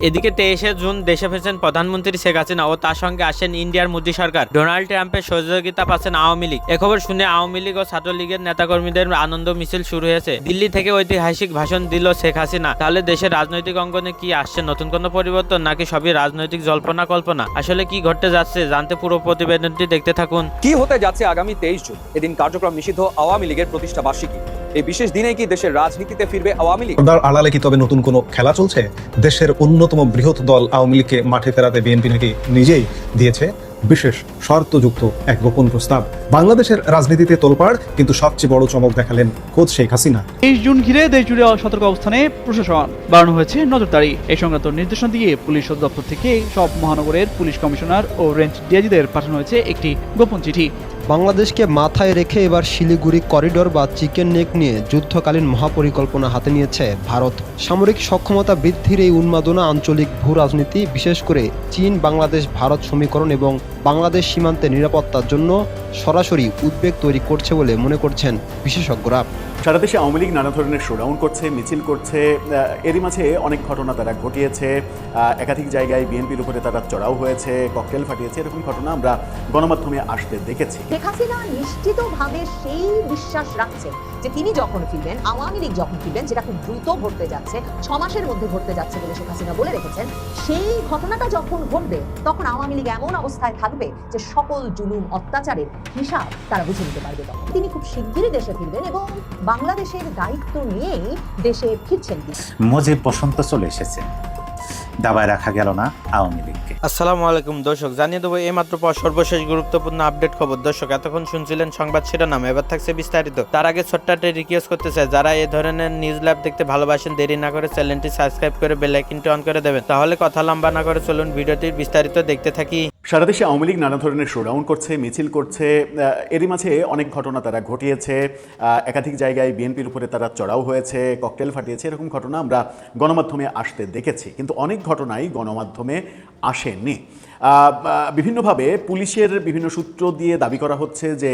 এদিকে 23শে জুন দেশে ফিরছেন প্রধানমন্ত্রী শেখ হাসিনা ও তার সঙ্গে আসেন ইন্ডিয়ার মোদী সরকার। ডোনাল্ড ট্রাম্পের সহযোগিতা পাচ্ছেন আওয়ামী লীগ। এ খবর শুনে আওয়ামী লীগ ও ছাত্রলীগের নেতাকর্মীদের আনন্দ মিছিল শুরু হয়েছে। দিল্লি থেকে ঐতিহাসিক ভাষণ দিল শেখ হাসিনা। তাহলে দেশের রাজনৈতিক অঙ্গনে কি আসছে নতুন কোনো পরিবর্তন, নাকি সবই রাজনৈতিক জল্পনা কল্পনা? আসলে কি ঘটতে যাচ্ছে জানতে পুরো প্রতিবেদনটি দেখতে থাকুন। কি হতে যাচ্ছে আগামী 23 জুন? এদিন কার্যক্রম নিষিদ্ধ আওয়ামী লীগের প্রতিষ্ঠা বার্ষিকী। এই বিশেষ দিনেই কি দেশের রাজনীতিতে ফিরবে আওয়ামী লীগ? পর্দার আড়ালে কি তবে নতুন কোনো খেলা চলছে? দেশের অন্যতম বৃহৎ দল আওয়ামী লীগকে মাঠে ফেরাতে বিএনপি নাকি নিজেই দিয়েছে বিশেষ শর্তযুক্ত এক গোপন প্রস্তাব। বাংলাদেশের রাজনীতিতে তোলপাড়, কিন্তু সবচেয়ে বড় চমক দেখালেন খোদ শেখ হাসিনা। 23 জুন ঘিরে দেশ জুড়ে সতর্ক অবস্থানে প্রশাসন, বাড়ানো হয়েছে নজরদারি। এই সংক্রান্ত নির্দেশনা দিয়ে পুলিশ দপ্তর থেকে সব মহানগরের পুলিশ কমিশনার ও রেঞ্জ ডিআইজিদের পাঠানো হয়েছে একটি গোপন চিঠি। বাংলাদেশকে মাথায় রেখে এবার শিলিগুড়ি করিডোর বা চিকেন নেক নিয়ে যুদ্ধকালীন মহাপরিকল্পনা হাতে নিয়েছে ভারত। সামরিক সক্ষমতা বৃদ্ধির এই উন্মাদনা আঞ্চলিক ভূ রাজনীতি, বিশেষ করে চীন বাংলাদেশ ভারত সমীকরণ এবং বাংলাদেশ সীমান্তে নিরাপত্তার জন্য সরাসরি উদ্বেগ তৈরি করছে বলে মনে করছেন বিশেষজ্ঞরা। সারা দেশে আওয়ামী লীগ নানা ধরনের শোডাউন করছে, মিছিল করছে। এরই মাঝে অনেক ঘটনা তারা ঘটিয়েছে। একাধিক জায়গায় বিএনপির উপরে তারা চড়াও হয়েছে, ককটেল ফাটিয়েছে। এরকম ঘটনা আমরা গণমাধ্যমে আসতে দেখেছি। শেখ হাসিনা নিশ্চিতভাবে সেই বিশ্বাস রাখছেন যে তিনি যখন ফিরবেন, আওয়ামী লীগ যখন ফিরবেন, যেটা খুব দ্রুত ঘটতে যাচ্ছে, 6 মাসের মধ্যে ঘটতে যাচ্ছে বলে শেখ হাসিনা বলে রেখেছেন, সেই ঘটনাটা যখন ঘটবে তখন আওয়ামী লীগ এমন অবস্থায় থাকবে যে সকল জুলুম অত্যাচারের হিসাব তারা বুঝে নিতে পারবে। তখন তিনি খুব শিগগিরই দেশে ফিরবেন এবং বাংলাদেশের দায়িত্ব নিয়েই দেশে ফিরছেন। মুজিব বসন্ত চলে এসেছে, দাবায় রাখা গেল না আওয়ামী লীগকে। আসসালামু আলাইকুম দর্শক, জানিয়ে দেবো এই মাত্র সর্বশেষ গুরুত্বপূর্ণ আপডেট খবর। দর্শক, এতক্ষণ শুনছিলেন সংবাদ শিরোনাম, এবার থাকছে বিস্তারিত। তার আগে ছোট্ট একটা রিকোয়েস্ট করতে চাই, যারা এই ধরনের নিউজ ল্যাব দেখতে ভালোবাসেন, দেরি না করে চ্যানেলটি সাবস্ক্রাইব করে বেল আইকনটি অন করে দেবেন। তাহলে কথা লম্বা না করে চলুন ভিডিওটির বিস্তারিত দেখতে থাকি। সারা দেশে আওয়ামী লীগ নানা ধরনের শোডাউন করছে, মিছিল করছে। এরই মাঝে অনেক ঘটনা তারা ঘটিয়েছে। একাধিক জায়গায় বিএনপির উপরে তারা চড়াও হয়েছে, ককটেল ফাটিয়েছে। এরকম ঘটনা আমরা গণমাধ্যমে আসতে দেখেছি, কিন্তু অনেক ঘটনাই গণমাধ্যমে আসেনি। বিভিন্নভাবে পুলিশের বিভিন্ন সূত্র দিয়ে দাবি করা হচ্ছে যে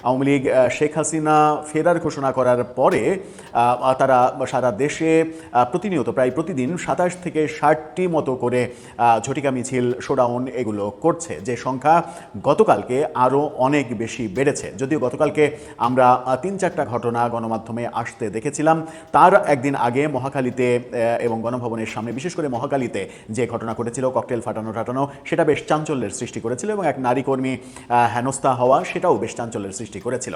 আওয়ামী লীগ শেখ হাসিনা ফেরার ঘোষণা করার পরে তারা সারা দেশে প্রতিনিয়ত প্রায় প্রতিদিন 27 থেকে 60টি মতো করে ঝটিকা মিছিল, শোডাউন এগুলো করছে, যে সংখ্যা গতকালকে আরও অনেক বেশি বেড়েছে। যদিও গতকালকে আমরা 3-4টা ঘটনা গণমাধ্যমে আসতে দেখেছিলাম, তার একদিন আগে মহাখালীতে এবং গণভবনের সামনে, বিশেষ করে মহাখালীতে যে ঘটনা ঘটেছিল, ককটেল ফাটানো সেটা বেশ চাঞ্চল্যের সৃষ্টি করেছিল এবং এক নারী কর্মী হেনস্থা হওয়া, সেটাও বেশ চাঞ্চল্যের সৃষ্টি করেছিল।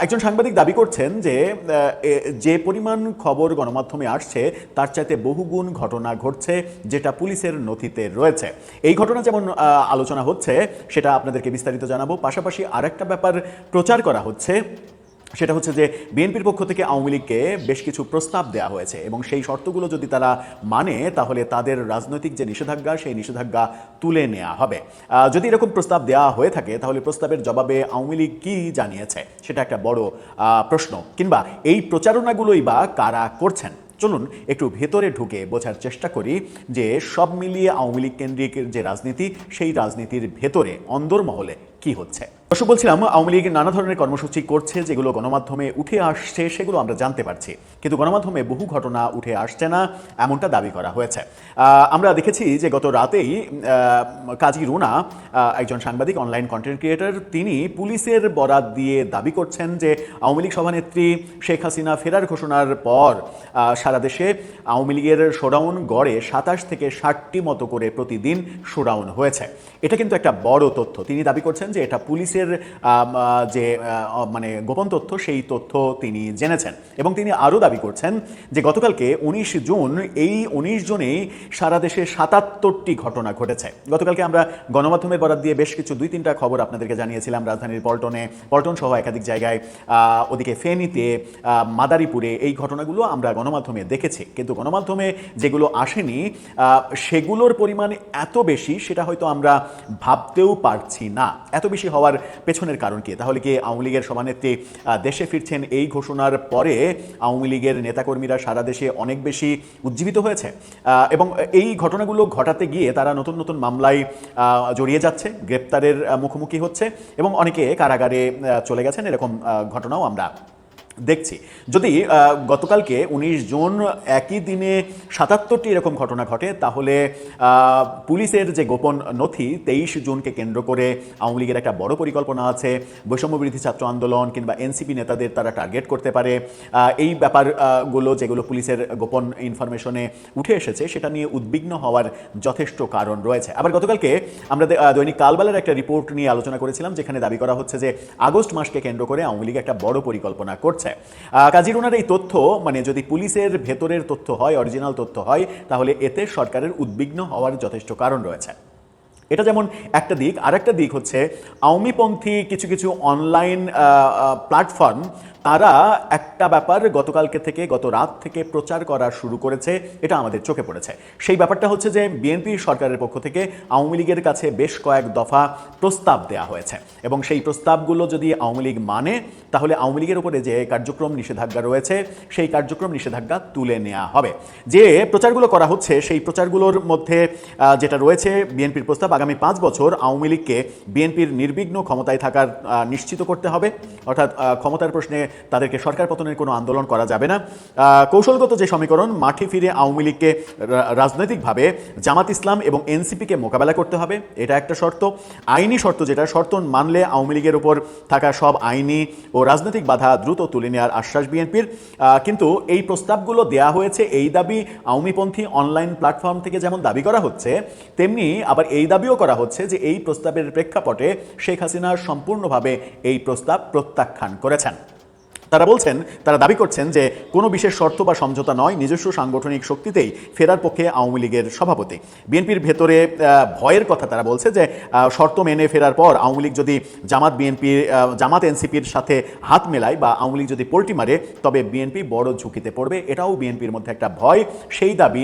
একজন সাংবাদিক দাবি করছেন যে পরিমাণ খবর গণমাধ্যমে আসছে তার চাইতে বহুগুণ ঘটনা ঘটছে যেটা পুলিশের নথিতে রয়েছে। এই ঘটনা যেমন আলোচনা হচ্ছে, সেটা আপনাদেরকে বিস্তারিত জানাবো। পাশাপাশি আরেকটা ব্যাপার প্রচার করা হচ্ছে, সেটা হচ্ছে যে বিএনপির পক্ষ থেকে আওয়ামী লীগকে বেশ কিছু প্রস্তাব দেওয়া হয়েছে এবং সেই শর্তগুলো যদি তারা মানে তাহলে তাদের রাজনৈতিক যে নিষেধাজ্ঞা, সেই নিষেধাজ্ঞা তুলে নেওয়া হবে। যদি এরকম প্রস্তাব দেওয়া হয়ে থাকে তাহলে প্রস্তাবের জবাবে আওয়ামী লীগ কী জানিয়েছে সেটা একটা বড় প্রশ্ন, কিংবা এই প্রচারণাগুলোই বা কারা করছেন। চলুন একটু ভেতরে ঢুকে বোঝার চেষ্টা করি যে সব মিলিয়ে আওয়ামী লীগ কেন্দ্রিক যে রাজনীতি, সেই রাজনীতির ভেতরে অন্দরমহলে কি হচ্ছে। দর্শক, বলছিলাম আওয়ামী লীগ নানা ধরনের কর্মসূচি করছে, যেগুলো গণমাধ্যমে উঠে আসছে সেগুলো আমরা জানতে পারছি, কিন্তু গণমাধ্যমে বহু ঘটনা উঠে আসছে না, এমনটা দাবি করা হয়েছে। আমরা দেখেছি যে গত রাতেই কাজী রুনা, একজন সাংবাদিক, অনলাইন কন্টেন্ট ক্রিয়েটর, তিনি পুলিশের বরাত দিয়ে দাবি করছেন যে আওয়ামী লীগ সভানেত্রী শেখ হাসিনা ফেরার ঘোষণার পর সারা দেশে আওয়ামী লীগের শোডাউন গড়ে 27 থেকে 60টি মতো করে প্রতিদিন শোডাউন হয়েছে। এটা কিন্তু একটা বড় তথ্য। তিনি দাবি করছেন যে এটা পুলিশের যে মানে গোপন তথ্য, সেই তথ্য তিনি জেনেছেন। এবং তিনি আরও দাবি করছেন যে গতকালকে 19 জুন, এই 19 জুনেই সারা দেশে 77টি ঘটনা ঘটেছে। গতকালকে আমরা গণমাধ্যমের বরাত দিয়ে বেশ কিছু 2-3টা খবর আপনাদেরকে জানিয়েছিলাম। রাজধানীর পল্টন সহ একাধিক জায়গায়, ওদিকে ফেনীতে, মাদারীপুরে এই ঘটনাগুলো আমরা গণমাধ্যমে দেখেছি, কিন্তু গণমাধ্যমে যেগুলো আসেনি সেগুলোর পরিমাণ এত বেশি সেটা হয়তো আমরা ভাবতেও পারছি না। এত বেশি হওয়ার পেছনের কারণ কি? তাহলে কি আওয়ামী লীগের সভানেত্রী দেশে ফিরছেন, এই ঘোষণার পরে আওয়ামী লীগের নেতাকর্মীরা সারা দেশে অনেক বেশি উজ্জীবিত হয়েছে এবং এই ঘটনাগুলো ঘটাতে গিয়ে তারা নতুন নতুন মামলায় জড়িয়ে যাচ্ছে, গ্রেপ্তারের মুখোমুখি হচ্ছে এবং অনেকে কারাগারে চলে গেছেন, এরকম ঘটনাও আমরা দেখছি। যদি গতকালকে 19 জুন একই দিনে 77টি এরকম ঘটনা ঘটে, তাহলে পুলিশের যে গোপন নথি 23 জুনকে কেন্দ্র করে আওয়ামী লীগের একটা বড় পরিকল্পনা আছে, বৈষম্য বিরোধী ছাত্র আন্দোলন কিংবা এনসিপি নেতাদের তারা টার্গেট করতে পারে, এই ব্যাপারগুলো যেগুলো পুলিশের গোপন ইনফরমেশনে উঠে এসেছে সেটা নিয়ে উদ্বিগ্ন হওয়ার যথেষ্ট কারণ রয়েছে। আবার গতকালকে আমরা দৈনিক কালবেলার একটা রিপোর্ট নিয়ে আলোচনা করেছিলাম, যেখানে দাবি করা হচ্ছে যে আগস্ট মাসকে কেন্দ্র করে আওয়ামী লীগ একটা বড় পরিকল্পনা করছে। কাজীর ওনার এই তথ্য, মানে যদি পুলিশের ভেতরের তথ্য হয়, অরিজিনাল তথ্য হয়, তাহলে এতে সরকারের উদ্বিগ্ন হওয়ার যথেষ্ট কারণ রয়েছে। এটা যেমন একটা দিক, আরেকটা দিক হচ্ছে আওয়ামীপন্থী কিছু কিছু অনলাইন প্ল্যাটফর্ম তারা একটা ব্যাপার গতকালকে থেকে, গত রাত থেকে প্রচার করা শুরু করেছে, এটা আমাদের চোখে পড়েছে। সেই ব্যাপারটা হচ্ছে যে বিএনপি সরকারের পক্ষ থেকে আওয়ামী লীগের কাছে বেশ কয়েক দফা প্রস্তাব দেওয়া হয়েছে, এবং সেই প্রস্তাবগুলো যদি আওয়ামী লীগ মানে, তাহলে আওয়ামী লীগের উপরে যে কার্যক্রম নিষেধাজ্ঞা রয়েছে সেই কার্যক্রম নিষেধাজ্ঞা তুলে নেওয়া হবে। যে প্রচারগুলো করা হচ্ছে সেই প্রচারগুলোর মধ্যে যেটা রয়েছে বিএনপির প্রস্তাব, আগামী 5 বছর আওয়ামী লীগকে বিএনপির নির্বিঘ্ন ক্ষমতায় থাকার নিশ্চিত করতে হবে, অর্থাৎ ক্ষমতার প্রশ্নে তাদেরকে সরকার পতনের কোনো আন্দোলন করা যাবে না। কৌশলগত যে সমীকরণ, মাঠে ফিরে আওয়ামী লীগকে রাজনৈতিকভাবে জামাত ইসলাম এবং এনসিপিকে মোকাবেলা করতে হবে, এটা একটা শর্ত। আইনি শর্ত, যেটা শর্ত মানলে আওয়ামী লীগের উপর থাকা সব আইনি ও রাজনৈতিক বাধা দ্রুত তুলে নেওয়ার আশ্বাস বিএনপির। কিন্তু এই প্রস্তাবগুলো দেয়া হয়েছে, এই দাবি আওয়ামীপন্থী অনলাইন প্ল্যাটফর্ম থেকে যেমন দাবি করা হচ্ছে, তেমনি আবার এই দাবিও করা হচ্ছে যে এই প্রস্তাবের প্রেক্ষাপটে শেখ হাসিনা সম্পূর্ণভাবে এই প্রস্তাব প্রত্যাখ্যান করেছেন। তারা বলছেন, তারা দাবি করছেন যে কোনো বিশেষ শর্ত বা সমঝোতা নয়, নিজস্ব সাংগঠনিক শক্তিতেই ফেরার পক্ষে আওয়ামী লীগের সভাপতি। বিএনপির ভেতরে ভয়ের কথা তারা বলছে যে শর্ত মেনে ফেরার পর আওয়ামী লীগ যদি জামাত এনসিপির সাথে হাত মেলায় বা আওয়ামী লীগ যদি পোল্টি মারে, তবে বিএনপি বড় ঝুঁকিতে পড়বে, এটাও বিএনপির মধ্যে একটা ভয়। সেই দাবি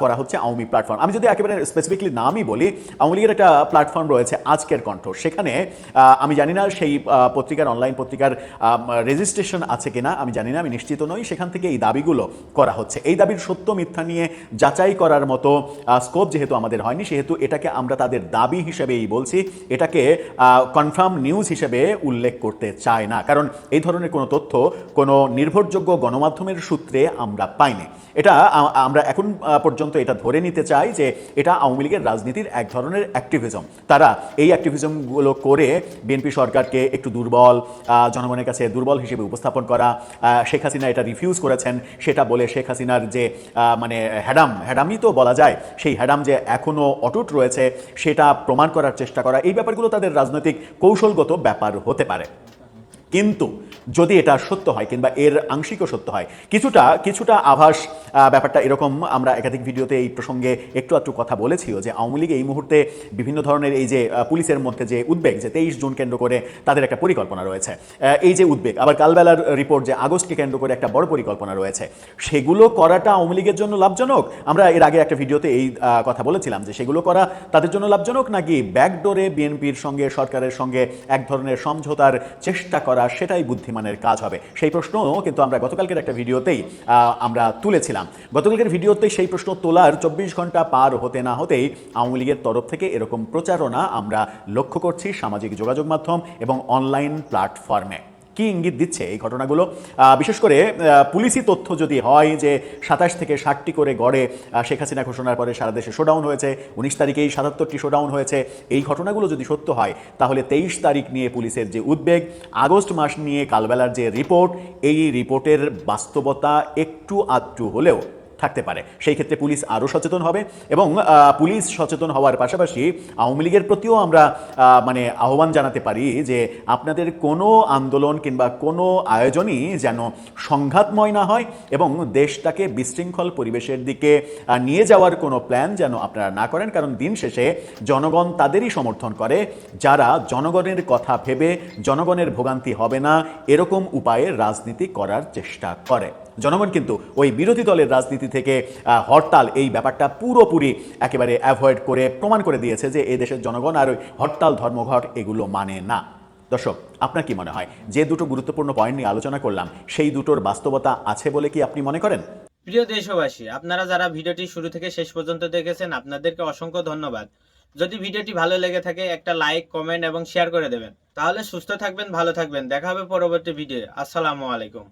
করা হচ্ছে আওয়ামী প্ল্যাটফর্ম। আমি যদি একেবারে স্পেসিফিকলি নামই বলি, আওয়ামী লীগের একটা প্ল্যাটফর্ম রয়েছে আজকের কণ্ঠ, সেখানে আমি জানি না সেই পত্রিকার, অনলাইন পত্রিকার রেজিস্ট্রেশন আছে কিনা আমি জানি না, আমি নিশ্চিত নই। সেখান থেকে এই দাবিগুলো করা হচ্ছে। এই দাবির সত্য মিথ্যা নিয়ে যাচাই করার মতো স্কোপ যেহেতু আমাদের হয়নি, সেহেতু এটাকে আমরা তাদের দাবি হিসেবেই বলছি, এটাকে কনফার্ম নিউজ হিসেবে উল্লেখ করতে চাই না, কারণ এই ধরনের কোনো তথ্য কোনো নির্ভরযোগ্য গণমাধ্যমের সূত্রে আমরা পাইনি। এটা আমরা এখন পর্যন্ত এটা ধরে নিতে চাই যে এটা আওয়ামী লীগের রাজনীতির এক ধরনের অ্যাক্টিভিজম। তারা এই অ্যাক্টিভিজমগুলো করে বিএনপি সরকারকে একটু দুর্বল, জনগণের কাছে দুর্বল হিসেবে উপস্থাপন করা। শেখ হাসিনা এটা রিফিউজ করেছেন, সেটা বলে শেখ হাসিনার যে মানে হ্যাডামই তো বলা যায়, সেই হ্যাডাম যে এখনও অটুট রয়েছে সেটা প্রমাণ করার চেষ্টা করা, এই ব্যাপারগুলো তাদের রাজনৈতিক কৌশলগত ব্যাপার হতে পারে। কিন্তু যদি এটা সত্য হয় কিংবা এর আংশিকও সত্য হয়, কিছুটা আভাস ব্যাপারটা এরকম, আমরা একাধিক ভিডিওতে এই প্রসঙ্গে একটু কথা বলেছিও যে আওয়ামী লীগ এই মুহূর্তে বিভিন্ন ধরনের এই যে পুলিশের মধ্যে যে উদ্বেগ, যে 23 জুন কেন্দ্র করে তাদের একটা পরিকল্পনা রয়েছে, এই যে উদ্বেগ, আবার কালবেলার রিপোর্ট যে আগস্টকে কেন্দ্র করে একটা বড় পরিকল্পনা রয়েছে, সেগুলো করাটা আওয়ামী লীগের জন্য লাভজনক। আমরা এর আগে একটা ভিডিওতে এই কথা বলেছিলাম যে সেগুলো করা তাদের জন্য লাভজনক, নাকি ব্যাকডোরে বিএনপির সঙ্গে, সরকারের সঙ্গে এক ধরনের সমঝোতার চেষ্টা করা, সেটাই বুদ্ধিমানের কাজ হবে। সেই প্রশ্ন কিন্তু আমরা গতকালকের একটা ভিডিওতেই আমরা তুলেছিলাম। গতকালকের ভিডিওতেই সেই প্রশ্ন তোলার 24 ঘন্টা পার হতে না হতেই আওয়ামী লীগের তরফ থেকে এরকম প্রচারণা আমরা লক্ষ্য করছি সামাজিক যোগাযোগ মাধ্যম এবং অনলাইন প্ল্যাটফর্মে। কি ইঙ্গিত দিচ্ছে এই ঘটনাগুলো? বিশেষ করে পুলিশি তথ্য যদি হয় যে 27 থেকে 60টি করে গড়ে শেখ হাসিনা ঘোষণার পরে সারা দেশে শোডাউন হয়েছে, 19 তারিখেই 77টি শোডাউন হয়েছে, এই ঘটনাগুলো যদি সত্য হয়, তাহলে 23 তারিখ নিয়ে পুলিশের যে উদ্বেগ, আগস্ট মাস নিয়ে কালবেলার যে রিপোর্ট, এই রিপোর্টের বাস্তবতা একটু আধটু হলেও থাকতে পারে। সেই ক্ষেত্রে পুলিশ আরও সচেতন হবে, এবং পুলিশ সচেতন হওয়ার পাশাপাশি আওয়ামী লীগের প্রতিও আমরা মানে আহ্বান জানাতে পারি যে আপনাদের কোনো আন্দোলন কিংবা কোনো আয়োজনই যেন সংঘাতময় না হয়, এবং দেশটাকে বিশৃঙ্খল পরিবেশের দিকে নিয়ে যাওয়ার কোনো প্ল্যান যেন আপনারা না করেন। কারণ দিন শেষে জনগণ তাদেরই সমর্থন করে যারা জনগণের কথা ভেবে জনগণের ভোগান্তি হবে না এরকম উপায়ে রাজনীতি করার চেষ্টা করে। জনগণ কিন্তু ওই বিরোধী দলের রাজনীতি থেকে হরতাল, এই ব্যাপারটা পুরোপুরি একেবারে অ্যাভয়েড করে প্রমাণ করে দিয়েছে যে এই দেশের জনগণ আর ওই হরতাল, ধর্মঘট এগুলো মানে না। দর্শক, আপনার কি মনে হয় যে দুটো গুরুত্বপূর্ণ পয়েন্ট নিয়ে আলোচনা করলাম, সেই দুটোর বাস্তবতা আছে বলে কি আপনি মনে করেন? প্রিয় দেশবাসী, আপনারা যারা ভিডিওটি শুরু থেকে শেষ পর্যন্ত দেখেছেন, আপনাদেরকে অসংখ্য ধন্যবাদ। যদি ভিডিওটি ভালো লেগে থাকে একটা লাইক, কমেন্ট এবং শেয়ার করে দেবেন। তাহলে সুস্থ থাকবেন, ভালো থাকবেন। দেখা হবে পরবর্তী ভিডিও। আসসালামু আলাইকুম।